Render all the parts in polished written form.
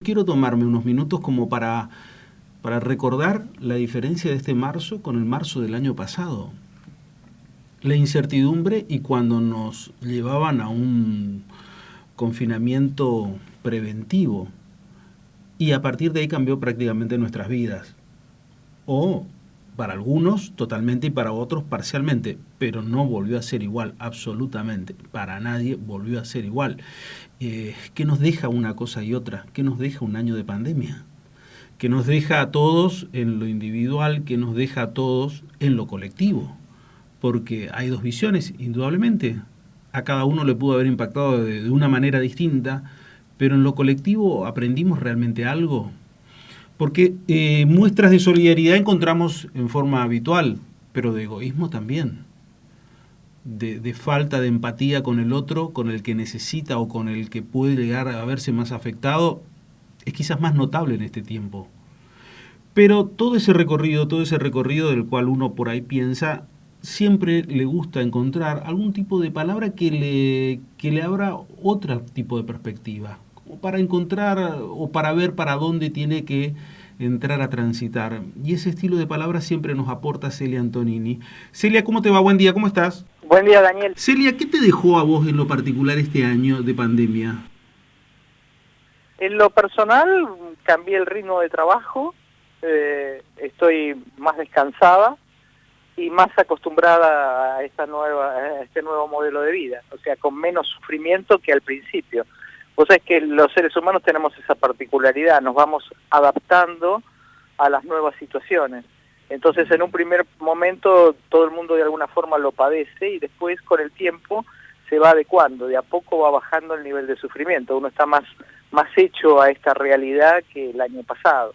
quiero tomarme unos minutos como para recordar la diferencia de este marzo con el marzo del año pasado. La incertidumbre y cuando nos llevaban a un confinamiento preventivo. Y a partir de ahí cambió prácticamente nuestras vidas. O para algunos totalmente y para otros parcialmente, pero no volvió a ser igual, absolutamente. Para nadie volvió a ser igual. ¿Qué nos deja una cosa y otra? ¿Qué nos deja un año de pandemia? ¿Qué nos deja a todos en lo individual? ¿Qué nos deja a todos en lo colectivo? Porque hay dos visiones, indudablemente. A cada uno le pudo haber impactado de una manera distinta, pero en lo colectivo aprendimos realmente algo. Porque muestras de solidaridad encontramos en forma habitual, pero de egoísmo también. De falta de empatía con el otro, con el que necesita o con el que puede llegar a verse más afectado, es quizás más notable en este tiempo. Pero todo ese recorrido del cual uno por ahí piensa, siempre le gusta encontrar algún tipo de palabra que le abra otro tipo de perspectiva, como para encontrar o para ver para dónde tiene que entrar a transitar. Y ese estilo de palabras siempre nos aporta Celia Antonini. Celia, ¿cómo te va? Buen día, ¿cómo estás? Buen día, Daniel. Celia, ¿qué te dejó a vos en lo particular este año de pandemia? En lo personal, cambié el ritmo de trabajo, estoy más descansada y más acostumbrada a este nuevo modelo de vida, o sea, con menos sufrimiento que al principio. Vos sabés que los seres humanos tenemos esa particularidad, nos vamos adaptando a las nuevas situaciones. Entonces, en un primer momento, todo el mundo de alguna forma lo padece y después, con el tiempo, se va adecuando. De a poco va bajando el nivel de sufrimiento. Uno está más hecho a esta realidad que el año pasado.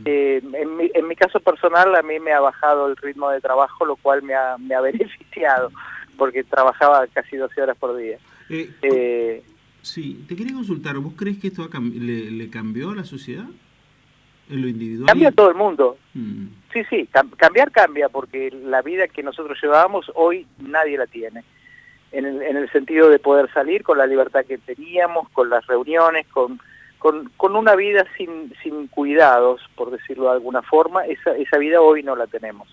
En mi caso personal, a mí me ha bajado el ritmo de trabajo, lo cual me ha beneficiado, porque trabajaba casi 12 horas por día. Sí, te quería consultar, ¿vos crees que esto le cambió a la sociedad? ¿En lo individual? Cambia a todo el mundo. Sí, cambiar cambia, porque la vida que nosotros llevábamos hoy nadie la tiene. En el sentido de poder salir con la libertad que teníamos, con las reuniones, con una vida sin cuidados, por decirlo de alguna forma, esa vida hoy no la tenemos.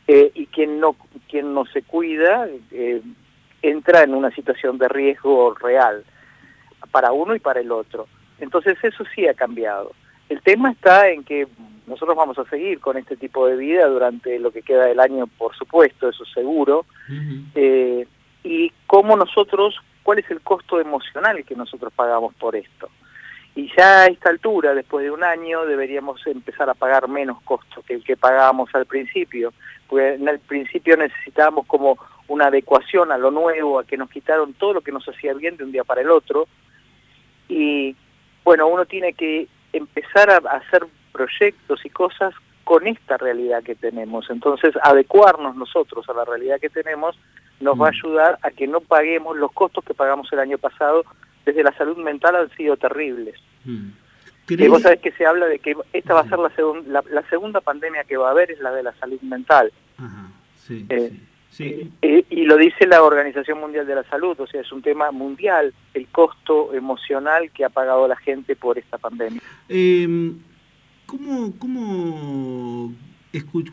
Y quien no se cuida entra en una situación de riesgo real, para uno y para el otro. Entonces eso sí ha cambiado. El tema está en que nosotros vamos a seguir con este tipo de vida durante lo que queda del año, por supuesto, eso seguro. Y cuál es el costo emocional que nosotros pagamos por esto. Y ya a esta altura, después de un año, deberíamos empezar a pagar menos costo que el que pagábamos al principio, porque en el principio necesitábamos como una adecuación a lo nuevo, a que nos quitaron todo lo que nos hacía bien de un día para el otro. Y bueno, uno tiene que empezar a hacer proyectos y cosas con esta realidad que tenemos. Entonces, adecuarnos nosotros a la realidad que tenemos nos va a ayudar a que no paguemos los costos que pagamos el año pasado. Desde la salud mental han sido terribles. Vos sabés que se habla de que esta va a ser la segunda pandemia que va a haber, es la de la salud mental. Sí. Y lo dice la Organización Mundial de la Salud, o sea, es un tema mundial, el costo emocional que ha pagado la gente por esta pandemia.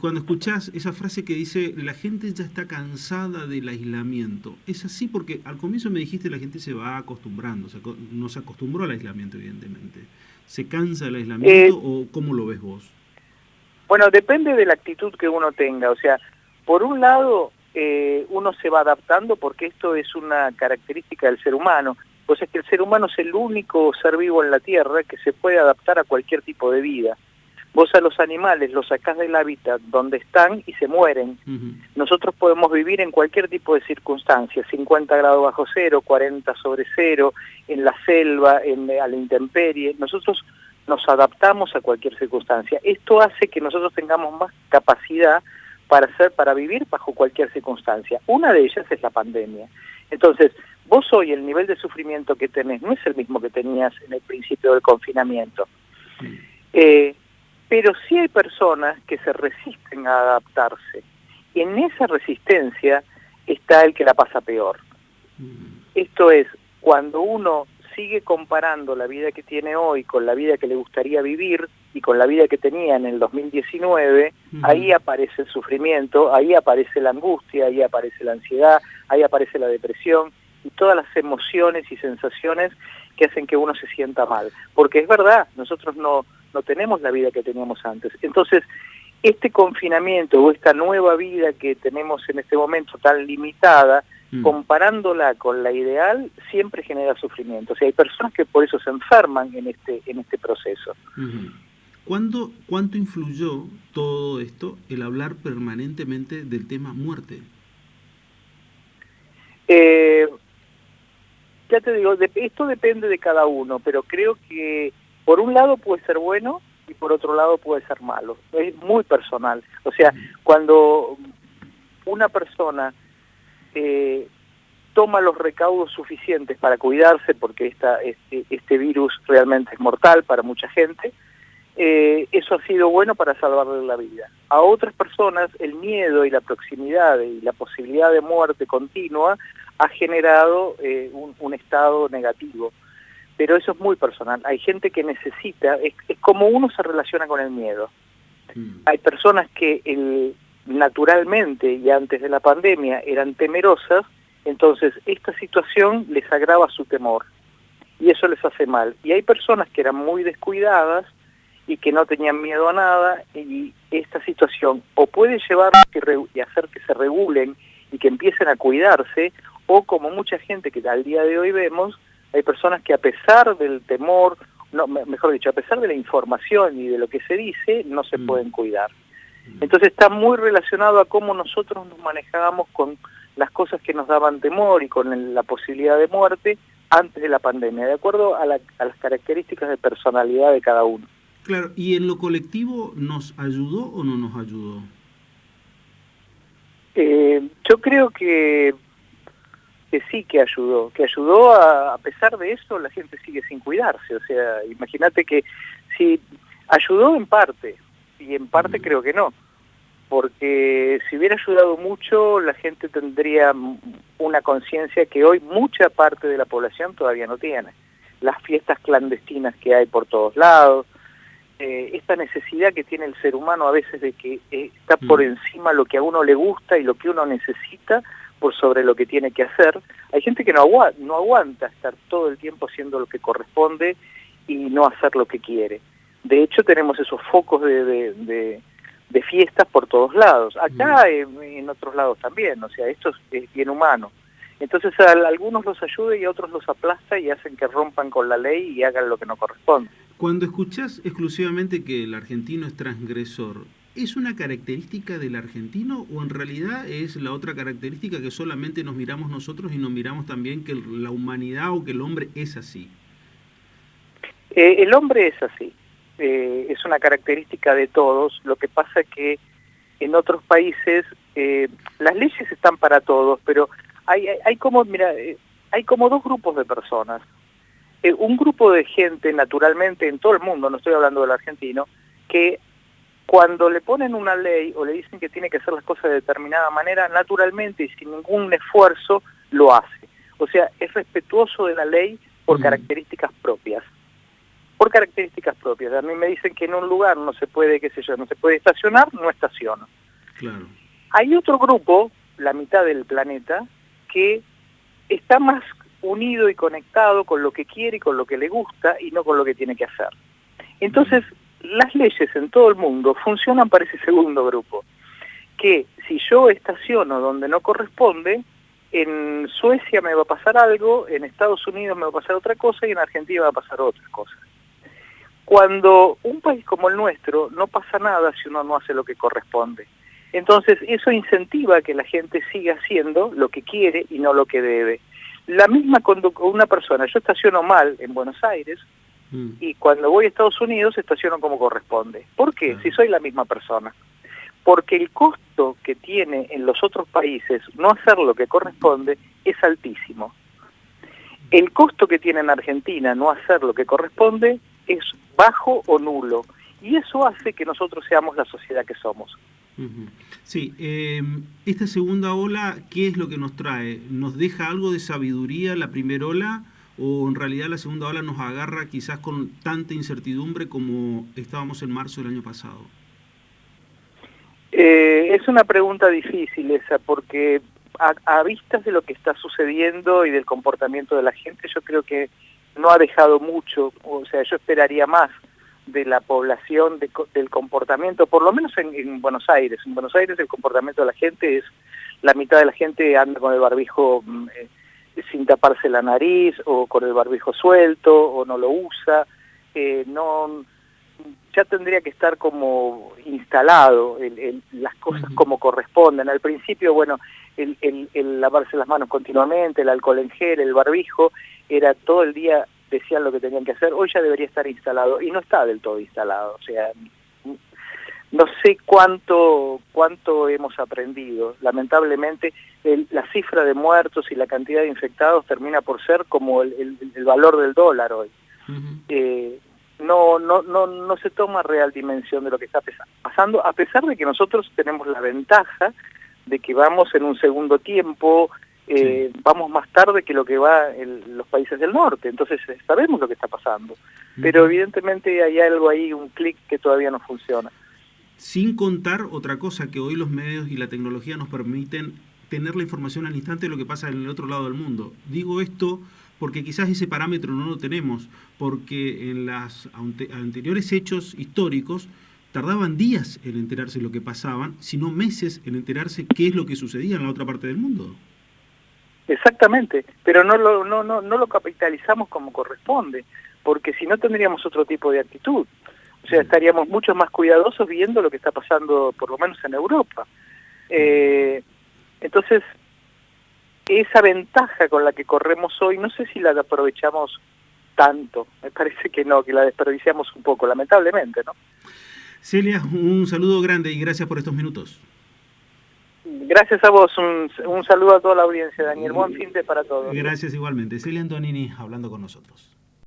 Cuando escuchás esa frase que dice la gente ya está cansada del aislamiento, ¿es así? Porque al comienzo me dijiste la gente se va acostumbrando, no se acostumbró al aislamiento evidentemente. ¿Se cansa del aislamiento o cómo lo ves vos? Bueno, depende de la actitud que uno tenga, o sea, por un lado uno se va adaptando porque esto es una característica del ser humano, o sea que el ser humano es el único ser vivo en la Tierra que se puede adaptar a cualquier tipo de vida. Vos a los animales los sacás del hábitat donde están y se mueren. Nosotros podemos vivir en cualquier tipo de circunstancias, 50 grados bajo cero, 40 sobre cero, en la selva, a la intemperie. Nosotros nos adaptamos a cualquier circunstancia. Esto hace que nosotros tengamos más capacidad para vivir bajo cualquier circunstancia. Una de ellas es la pandemia. Entonces, vos hoy el nivel de sufrimiento que tenés no es el mismo que tenías en el principio del confinamiento. Pero sí hay personas que se resisten a adaptarse. En esa resistencia está el que la pasa peor. Esto es, cuando uno sigue comparando la vida que tiene hoy con la vida que le gustaría vivir y con la vida que tenía en el 2019, ahí aparece el sufrimiento, ahí aparece la angustia, ahí aparece la ansiedad, ahí aparece la depresión y todas las emociones y sensaciones que hacen que uno se sienta mal. Porque es verdad, nosotros no tenemos la vida que teníamos antes. Entonces, este confinamiento o esta nueva vida que tenemos en este momento tan limitada, comparándola con la ideal, siempre genera sufrimiento. O sea, hay personas que por eso se enferman en este proceso. ¿Cuánto influyó todo esto, el hablar permanentemente del tema muerte? Ya te digo, esto depende de cada uno, pero creo que por un lado puede ser bueno y por otro lado puede ser malo. Es muy personal. O sea, cuando una persona toma los recaudos suficientes para cuidarse, porque este virus realmente es mortal para mucha gente, eso ha sido bueno para salvarle la vida. A otras personas el miedo y la proximidad y la posibilidad de muerte continua ha generado un estado negativo. Pero eso es muy personal. Hay gente que necesita, es como uno se relaciona con el miedo. Hay personas que naturalmente y antes de la pandemia eran temerosas, entonces esta situación les agrava su temor y eso les hace mal. Y hay personas que eran muy descuidadas y que no tenían miedo a nada, y esta situación o puede llevar y hacer que se regulen y que empiecen a cuidarse, o como mucha gente que al día de hoy vemos, hay personas que a pesar del temor, mejor dicho, a pesar de la información y de lo que se dice, no se pueden cuidar. Entonces está muy relacionado a cómo nosotros nos manejábamos con las cosas que nos daban temor y con la posibilidad de muerte antes de la pandemia, de acuerdo a las características de personalidad de cada uno. Claro, ¿y en lo colectivo nos ayudó o no nos ayudó? Yo creo que sí, que ayudó a pesar de eso la gente sigue sin cuidarse. O sea, imagínate que si ayudó en parte, y en parte creo que no, porque si hubiera ayudado mucho la gente tendría una conciencia que hoy mucha parte de la población todavía no tiene. Las fiestas clandestinas que hay por todos lados, esta necesidad que tiene el ser humano a veces de que está por encima lo que a uno le gusta y lo que uno necesita por sobre lo que tiene que hacer. Hay gente que no aguanta estar todo el tiempo haciendo lo que corresponde y no hacer lo que quiere. De hecho tenemos esos focos de fiestas por todos lados. Acá en otros lados también, o sea, esto es bien humano. Entonces a algunos los ayuda y a otros los aplasta y hacen que rompan con la ley y hagan lo que no corresponde. Cuando escuchás exclusivamente que el argentino es transgresor, ¿es una característica del argentino o en realidad es la otra característica que solamente nos miramos nosotros y nos miramos también que la humanidad o que el hombre es así? El hombre es así, es una característica de todos. Lo que pasa es que en otros países las leyes están para todos, pero hay como dos grupos de personas. Un grupo de gente, naturalmente, en todo el mundo, no estoy hablando del argentino, que cuando le ponen una ley o le dicen que tiene que hacer las cosas de determinada manera, naturalmente y sin ningún esfuerzo, lo hace. O sea, es respetuoso de la ley por características propias. Por características propias. A mí me dicen que en un lugar no se puede, qué sé yo, no se puede estacionar, no estaciono. Claro. Hay otro grupo, la mitad del planeta, que está más unido y conectado con lo que quiere y con lo que le gusta y no con lo que tiene que hacer. Entonces, las leyes en todo el mundo funcionan para ese segundo grupo, que si yo estaciono donde no corresponde, en Suecia me va a pasar algo, en Estados Unidos me va a pasar otra cosa y en Argentina va a pasar otra cosa. Cuando un país como el nuestro no pasa nada si uno no hace lo que corresponde. Entonces eso incentiva a que la gente siga haciendo lo que quiere y no lo que debe. La misma conducta, una persona, yo estaciono mal en Buenos Aires y cuando voy a Estados Unidos estaciono como corresponde. ¿Por qué? Si soy la misma persona. Porque el costo que tiene en los otros países no hacer lo que corresponde es altísimo. El costo que tiene en Argentina no hacer lo que corresponde es bajo o nulo. Y eso hace que nosotros seamos la sociedad que somos. Sí, esta segunda ola, ¿qué es lo que nos trae? ¿Nos deja algo de sabiduría la primera ola o en realidad la segunda ola nos agarra quizás con tanta incertidumbre como estábamos en marzo del año pasado? Es una pregunta difícil esa, porque a vistas de lo que está sucediendo y del comportamiento de la gente, yo creo que no ha dejado mucho. O sea, yo esperaría más de la población, del comportamiento, por lo menos en Buenos Aires. En Buenos Aires el comportamiento de la gente es, la mitad de la gente anda con el barbijo sin taparse la nariz, o con el barbijo suelto, o no lo usa. Ya tendría que estar como instalado las cosas como corresponden. Al principio, bueno, el lavarse las manos continuamente, el alcohol en gel, el barbijo, era todo el día, decían lo que tenían que hacer. Hoy ya debería estar instalado, y no está del todo instalado. O sea, no sé cuánto hemos aprendido. Lamentablemente, la cifra de muertos y la cantidad de infectados termina por ser como el valor del dólar hoy. No se toma real dimensión de lo que está pasando, a pesar de que nosotros tenemos la ventaja de que vamos en un segundo tiempo, vamos más tarde que lo que va en los países del norte, entonces sabemos lo que está pasando, pero evidentemente hay algo ahí, un clic que todavía no funciona. Sin contar otra cosa, que hoy los medios y la tecnología nos permiten tener la información al instante de lo que pasa en el otro lado del mundo. Digo esto porque quizás ese parámetro no lo tenemos, porque en los anteriores hechos históricos tardaban días en enterarse de lo que pasaban, sino meses en enterarse qué es lo que sucedía en la otra parte del mundo. Exactamente, pero no lo capitalizamos como corresponde, porque si no tendríamos otro tipo de actitud. O sea, estaríamos mucho más cuidadosos viendo lo que está pasando, por lo menos en Europa. Entonces, esa ventaja con la que corremos hoy, no sé si la aprovechamos tanto. Me parece que no, que la desperdiciamos un poco, lamentablemente, ¿no? Celia, un saludo grande y gracias por estos minutos. Gracias a vos, un saludo a toda la audiencia, Daniel. Buen fin de para todos. Gracias igualmente. Celia Antonini hablando con nosotros.